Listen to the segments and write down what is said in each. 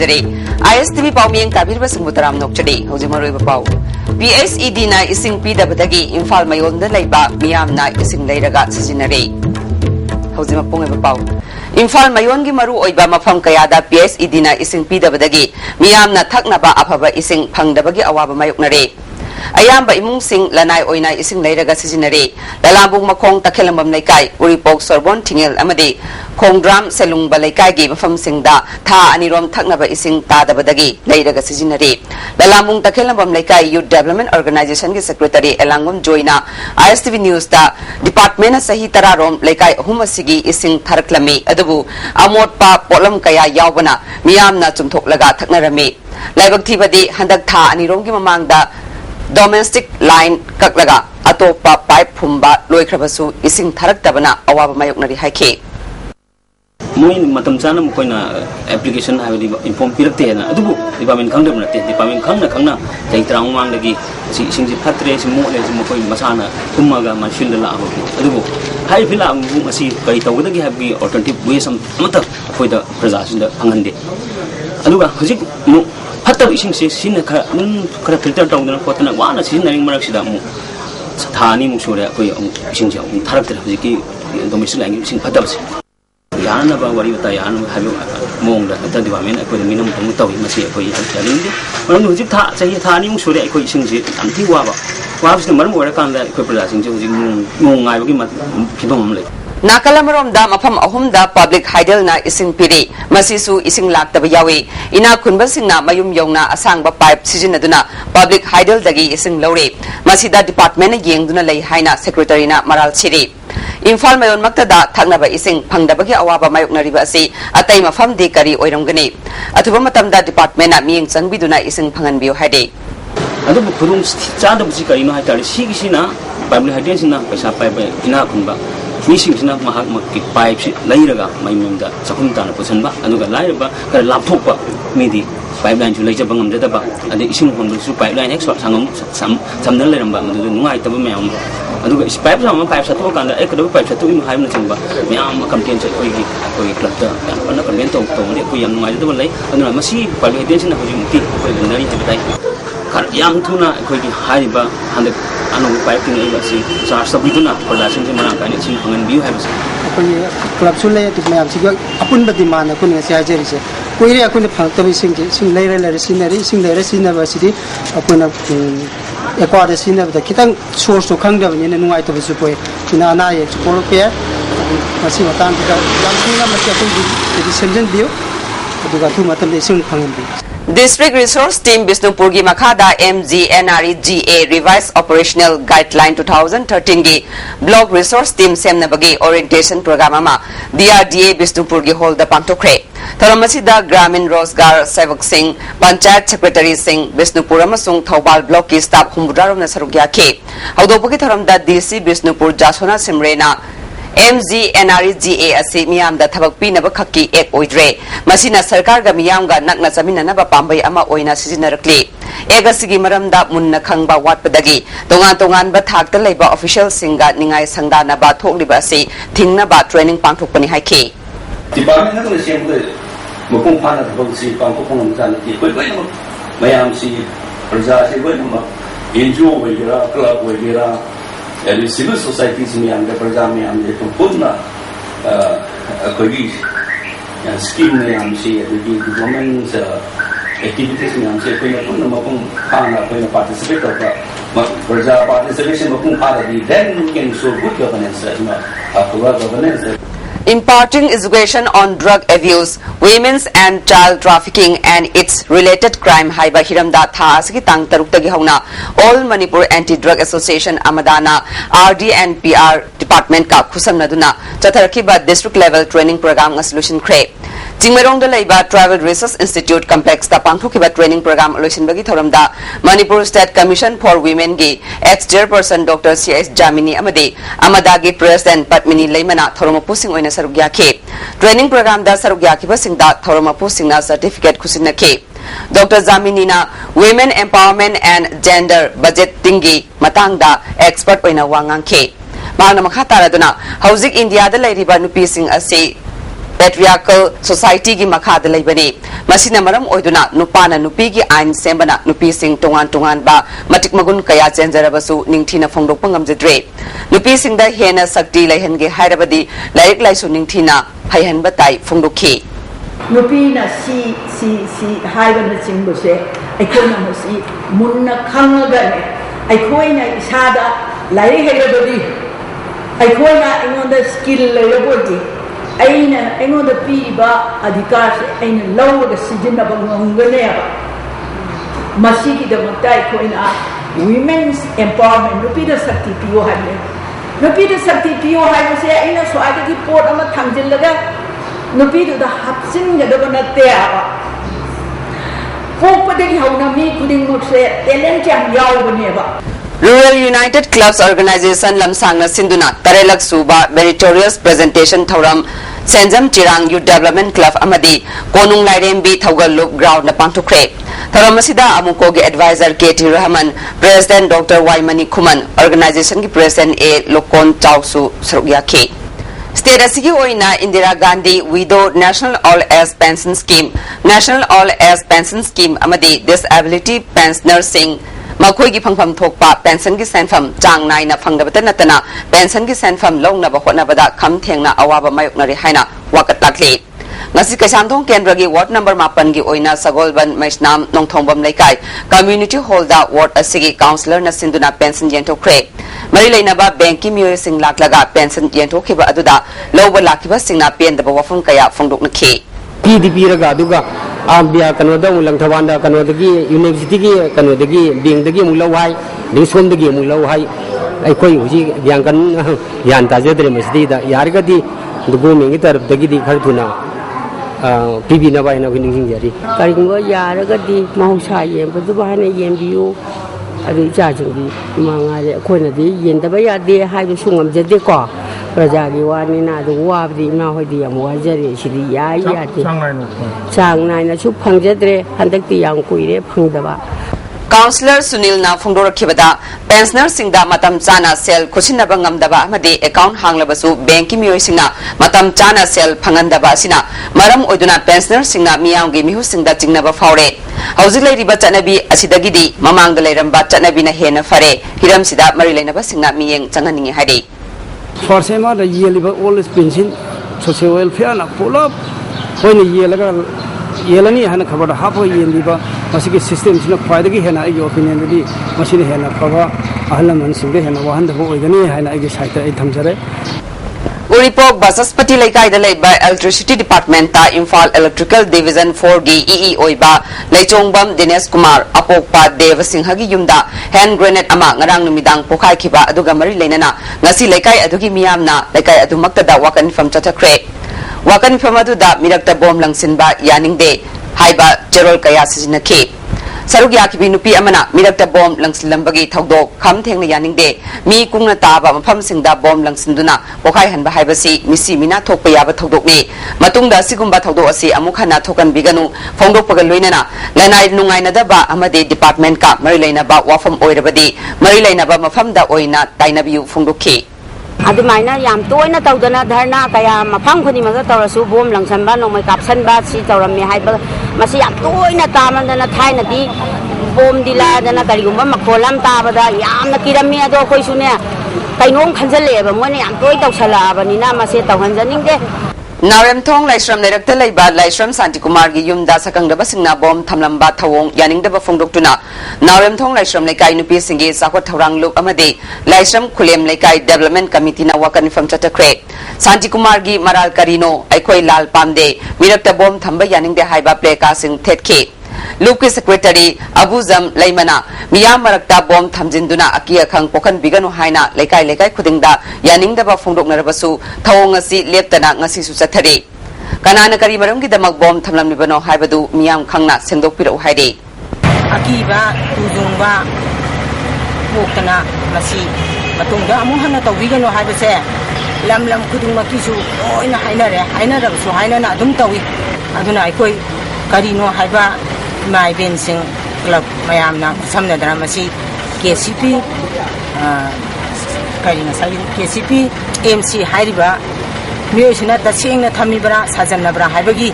ꯊꯝꯖꯔꯦ ISTV ꯄꯥꯎꯃꯤꯌꯦꯡ ꯇꯥꯕꯤꯔꯕ ꯁꯤꯡꯕꯨꯇꯔꯥꯝ ꯅꯣꯛꯆꯔꯤ ꯍꯧꯖꯤꯛ ꯃꯔꯨꯑꯣꯏꯕ ꯄꯥꯎ PSED ꯅ ꯏꯁꯤꯡ ꯄꯤꯗꯕꯗꯒꯤ ꯏꯝꯐꯥꯜ ꯃꯌꯣꯟꯗ ꯂꯩꯕ ꯃꯤꯌꯥꯝꯅ ꯏꯁꯤꯡ ꯂꯩꯔꯒ ꯁꯤꯖꯤꯟꯅꯔꯦ ꯍꯧꯖꯤꯛ ꯃꯄꯨꯡ ꯄꯥꯎ ꯏꯝꯐꯥꯜ ꯃꯌꯣꯟꯒꯤ ꯃꯔꯨꯑꯣꯏꯕ ꯃꯐꯝ ꯀꯌꯥꯗ PSED ꯅ ꯏꯁꯤꯡ ꯄꯤꯗꯕꯗꯒꯤ ꯃꯤꯌꯥꯝꯅ ꯊꯛꯅꯕ ꯑꯐꯕ ꯏꯁꯤꯡ ꯐꯪꯗꯕꯒꯤ ꯑꯋꯥꯕ ꯃꯥꯌꯣꯛꯅꯔꯦ ꯑꯌꯥꯝꯕ ꯏꯃꯨꯡꯁꯤꯡ ꯂꯅꯥꯏ ꯑꯣꯏꯅ ꯏꯁꯤꯡ ꯂꯩꯔꯒ ꯁꯤꯖꯤꯟꯅꯔꯦ ꯂꯂꯥꯡꯕꯨꯡ ꯃꯈꯣꯡ ꯇꯈꯦꯂꯝꯕꯝ ꯂꯩꯀꯥꯏ ꯎꯔꯤꯄꯣꯛ ꯁꯣꯔꯕꯣꯟ ꯊꯤꯡꯉꯦꯜ ꯑꯃꯗꯤ ꯈꯣꯡꯗ꯭ꯔꯥꯝ ꯁꯦꯂꯨꯡꯕ ꯂꯩꯀꯥꯏꯒꯤ ꯃꯐꯝꯁꯤꯡꯗ ꯊꯥ ꯑꯅꯤꯔꯣꯝ ꯊꯛꯅꯕ ꯏꯁꯤꯡ ꯇꯥꯗꯕꯗꯒꯤ ꯂꯩꯔꯒ ꯁꯤꯖꯤꯟꯅꯔꯦ ꯂꯂꯥꯡꯕꯨꯡ ꯇꯈꯦꯂꯝꯕꯝ ꯂꯩꯀꯥꯏ ꯌꯨꯠ ꯗꯦꯚꯂꯞꯃꯦꯟꯠ ꯑꯣꯔꯒꯅꯥꯏꯖꯦꯁꯟꯒꯤ ꯁꯦꯀ꯭ꯔꯦꯇꯔꯤ ꯑꯦꯂꯥꯡꯒꯣꯝ ꯖꯣꯏꯅ ISTV ꯅ꯭ꯌꯨꯁꯇ ꯗꯤꯄꯥꯔꯠꯃꯦꯟꯠꯅ ꯆꯍꯤ 10 ꯔꯣꯝ ꯂꯩꯀꯥꯏ ꯑꯍꯨꯝ ꯑꯁꯤꯒꯤ ꯏꯁꯤꯡ ꯊꯥꯔꯛꯂꯝꯃꯤ ꯑꯗꯨꯕꯨ ꯑꯃꯣꯠꯄ ꯄꯣꯠꯂꯝ ꯀꯌꯥ ꯌꯥꯎꯕꯅ ꯃꯤꯌꯥꯝꯅ ꯆꯨꯝꯊꯣꯛꯂꯒ ꯊꯛꯅꯔꯝꯃꯤ ꯂꯥꯏꯕꯛ ꯊꯤꯕꯗꯤ ꯍꯟꯗꯛ ꯊꯥ ꯑꯅꯤꯔꯣꯝꯒꯤ ꯃꯃꯥꯡꯗ domestic line kaklaga atopa pipe phumba loikhrabasu ising tharaktabana awaba mayoknari haike moi matam chana mokoina application habidi inform pirakte na adubu department khangdabna te department khangna tai trang mang lagi si singji phatre si mo le si mokoi masana tummaga machine la ho adubu hai phila masi kai tawdagi habi alternative way some mata foida prajasin da phangande aduga hojik mo hatta ising se sin kara filter tawdana khotna wana sin naring marak sida mu thani mu sore koi ising ja tharak hojiki domestic line ising phatabse yana ba wari ta yana habi mong da ta department ko de minam tong tawi masi ko yi ta ling de hojik tha chahi thani mu sore ko ising je amthi wa bis maram wara kan da ko praja sing je hojik mong ngai ba ki phibam le Nakalamorom da mafam ahum da public hydel na ising piri masisu ising laktaba yawi ina kunba singna mayum yongna asangba pipe sijinaduna public hydel dagi ising lore masida department yengduna lei haina secretary na maral chiri Imphal mayon makta da thagnaba ising phangdabagi awaba mayoknariba asi atai mafam de kari oiromgani athuba matamda department na miyeng changbiduna ising phanganbiu haide adu khurung chada busi kari no haitari sigisina public hydel sina paisa pipe ina kunba Misingna mahak makki pipe lairaga maimunda sakunta na pusanba anuga lairaba kar lapthokpa midi pipeline ju leija bangam data ba ade ising hondu su pipeline extra sangam samdal leramba madu nungai tabu mayam aduga is pipe sama pipe satu kanda ekado pipe satu im haim na changba mayam campaign che koi club ta ana campaign to ne ko yang ngai tabu lai anuna masi pipe attention na hoji mukti ko nari habitai kar yang thuna koi ki haiba hande anu pipe ni basi charge sabiduna production se marang kani sing pangan view habis apun club sul le tu mayam sig apun badi mana kun ngai sia jeri se koire akun phang tabi sing leire sing na basidi apun ekwade sin na da kitang source to khang da ni nungai to bisu poi ina na ye por pe masi matan da yang singa masi apun di semjen view aduga thu matam le sing phangan bi District Resource Team Bisnupur gi Makhada MGNREGA Revised Operational Guideline 2013 gi Block Resource Team semnabagi Orientation Program ama DRDA Bisnupur gi hol da pangthokre Tharamasi da Gramin Rozgar Sevak Singh Panchayat Secretary Singh Bisnupur amasung Thobal Block ki staff humbudarom na sarugya ke Haudopagi tharam da DC Bisnupur Jasona Simrena MGNREGA asi miyam da thabak pinaba khakki ek oidre masina sarkar ga miyam ga nakna chamina na ba pambai ama oina sijinarakli egasigi maramda munna khangba watpadagi tongan ba thakta leiba official singa ningai sangda na ba thokliba asi thingna ba training pangthokpani haike department na siam de mukung phana thok si pangthokpong jan ki koi mayam si praja si koi ma NGO wegera club wegera and civil society se miyam da praja miyam de punna koi scheme miyam si the government activities miyam si koi punna mapung phana koi participate ka praja participation mapung phana di then can show good governance governance Imparting education on drug abuse, women's and child trafficking and its related crime haiba hiramda tha asigi tang taruktagi hauna All Manipur Anti-Drug Association Amadana RD and PR Department ka khusamnaduna chatharkiba district level training program nga solution kre Jingmerong da leiba Travel Research Institute Complex ta pangthokiba training program solution bagi thoramda Manipur State Commission for Women gi ex-chairperson Dr. C.S. Jamini amade Amadagi President Padmini Leimana thoromapu sing oina sarugya ke training program da sarugya ki basingda thoromapu singna certificate khusinna ke Dr. Jamini na Women Empowerment and Gender Budgeting gi matangda expert oina wangang ke Mana makha taraduna Housing India da leiriba nupi sing ase patriarchal society gi makha da leibani masina maram oiduna nupana nupi gi ain sembana nupi sing tongan ba matik magun kaya chenjarabasu ningthina phongdok pangam jedre nupi sing da hena sakti laihan ge hairabadi laik laisu ningthina phaihan batai phongdokhi Nupina si haibana chimbuse aikona musi munna khangagane aikoina isada lai heirabadi aikoina ingonda skill leirabodi aina ingonda piba adhikar se aina lawga sijina bangonganeba masiki da matai koina women's empowerment nupida sakti piyo haile nupida sakti piyo haile se aina swada ki pot ama thamjillaga nupidu da hapsin gadaba natte aba pokpadagi hauna mi kuding mutse talent yam yawbaneba Rural United Clubs Organization lamsangna sinduna tarelak suba meritorious presentation thoram Senjam Chirang Youth Development Club amadi Konung Lairembi Thaugal Loop Ground na pangthukre thoram asida amuko ge advisor KT Rahman President Dr. Waimani Khuman organization ki President A Lokon Chausu Srugyakhe State asigi oina Indira Gandhi Widow National All Age Pension Scheme National All Age Pension Scheme amadi Disability Pensioner Sing Makoi gi phangpham thokpa pension gi senfam chang nai na phangdabata natana pension gi senfam longna ba hotna bada kham thengna awaba mayokna ri haina wakat lakli ngasi kasamthong kendra gi ward number 8 gi oina sagolban maisnam nongthongbam laikai community hall da ward asigi councillor na sinduna pension yenthokre mari leina ba bank ki mioy sing laklaga pension yenthokhiba aduda loba lakiba singna pendaba wafum kaya phongdok nakhi PDP raga aduga ambia kanoda mulang thawanda kanodagi university gi kanodagi bingdagi mulawai dingsomdagi mulawai ai koi uji yangan yan tajadre masdi da yargadi dugo mengi tarapdagi di kharthuna PB na bai na wining jari karingo yaragadi mahausa yembu bahane yembiu adu jajingi mangare koina di yendaba yade haibu sungam jade ko Prajagi wani na du wabdi ma hodi am wajari sidi ya chang nai na chu phangjadre handakti yang kuire phangdaba Councillor Sunil na phongdor khibada pensioner singda matam chana sel khusina bangamdaba amadi account hanglabasu bank ki miyoi singna matam chana sel phangandaba sina maram oiduna pensioner singna miyang gi mihu singda jingnaba faure hauzik leiriba chanabi asidagidi mamang da leiramba chanabi na hena fare hiram sida mari leinaba singna miyeng changaningi haide for sema da yeliba all pension social welfare na pull up hoini yelaga yelani hana khabar hapo yeliba masiki system sina khwaidagi hena ai opinion di masini hena khaba ahlaman singde hena wahan da oigani hena ai site ai thamjare Uripok Basaspati Laikai da Laiba Electricity Department ta Imphal Electrical Division 4 gi EE Oiba Laichongbam Dinesh Kumar Apokpa Devasingha gi yumda hand grenade ama ngarang numidang pokhai khiba aduga mari leinana ngasi laikai adugi miyamna laikai adumakta da wakan fam chathakre wakan fam adu da mirakta bom langsinba yaningde haiba jerol kaya sijinakhe Saruk yakibi nupi amana mirakta bom langsilambagi thogdok kham thengna yaningde mi kungna taba mafam singda bom langsinduna pokhai hanba haibasi misi mina thokpa yaba thogdok ni matungda sigumba thogdok asi amukhana thokan biganu phongdok pagal loinana lanai nungai nadaba amade department ka mari leina ba wafam oirabadi mari leina ba mafam da oina tainabiu phongdokhi adumaina yam toina tawdana dharna kaya mafam khoni maga tawrasu bom langsanba nomai kapsanba si tawramme haiba masi yam toina tamandana thaina di bom diladana karigumba makholam tabada yamna kirami ado khoi sune kainong khanjale ba moine yam toi tawsala abanina mase tawhanjaningde Naremthong Laisram Lerakta Laiba Laisram Santikumar gi yumda sakangdaba singna bom thamlamba thawong yaningdaba phongdoktuna Naremthong Laisram Laikai nupi singi sakot thawrang lup amade Laisram Khulem Laikai Development Committee na wakan fam chatakre Santikumar gi maral karino aikhoi lal pamde mirakta bom thamba yaningde haiba pleka sing thetke Luke Secretary Abu Zam Laimana Miyam Marakta bom thamjinduna akia khang pokhan biganu haina laikai khudingda yaningdaba phongdok narabasu thawong asi leptana ngasi su chathari kanana kari maramgi damak bom thamlamnibano haibadu miyam khangna sengdokpirau haide akiba tudungba moktana masi matungda amu hana tawbigano haibase lam khudingma kisu oina hainara su hainana adum tawi aduna aikoi karino haiba my benching club mayamna samna dramasi KCP MC hariba मियोइसिना तसेंगना थमीबरा साजन्नबरा हाइबगी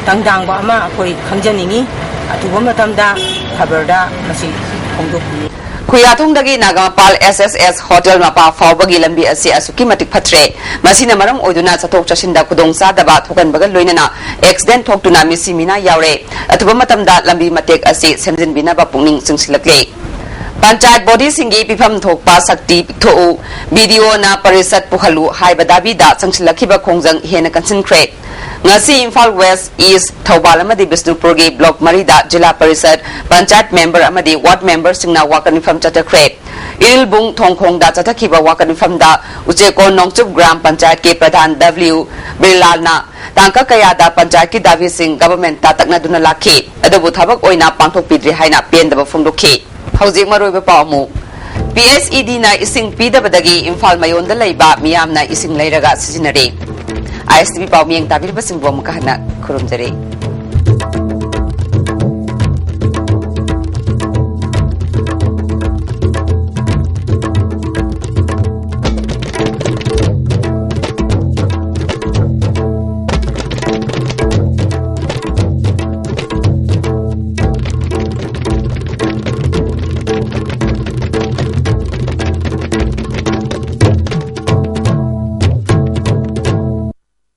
तंगदांगबा अमा अखोई खंजनिंगी अतुबा मतमदा खबरदा मसी फोंदोक्पी खुयाथुंगदगी नागामपाल SSS hotel Mopa फावबगी लंबी असी असुकी मतिक फत्रे मसीना मरम ओइदुना चथोक चसिंदा खुदोंचादबा थोकनबगा लोइनना accident थोक्तुना मिसी मिना यावरे अथुबा मतमदा लंबी मतेक असी सेमजिनबिनाबा पुंगनिंग चिंगसिलकले panchayat body सिंगी पिफम थोकपा शक्ति पिथोउ video ना परिषद पुहलु हाइबा दाबीदा चंगसिलखिबा खोंजंग हेना कंसिनख्रे ngasi Imphal West East Thawbal amadi Bisnupur gi block marida jila parishad panchayat member amadi ward member singna wakan fam chatakre Ilbung Thongkhong da chatakhiba wakan fam da Ucheko Nongchup gram panchayat ke pradhan W Bilalna tangka kaya da panchayat ki davi sing government ta takna duna lakhi adabu thabak oina pangthok pidri haina pendaba phongdokhi hojik maroiba pawmu PSED na ising pidabadagi Imphal mayon da leiba miyamna ising leiraga sijinare ISTV Pawmiyang tabir basing buwang makahana kurumjari.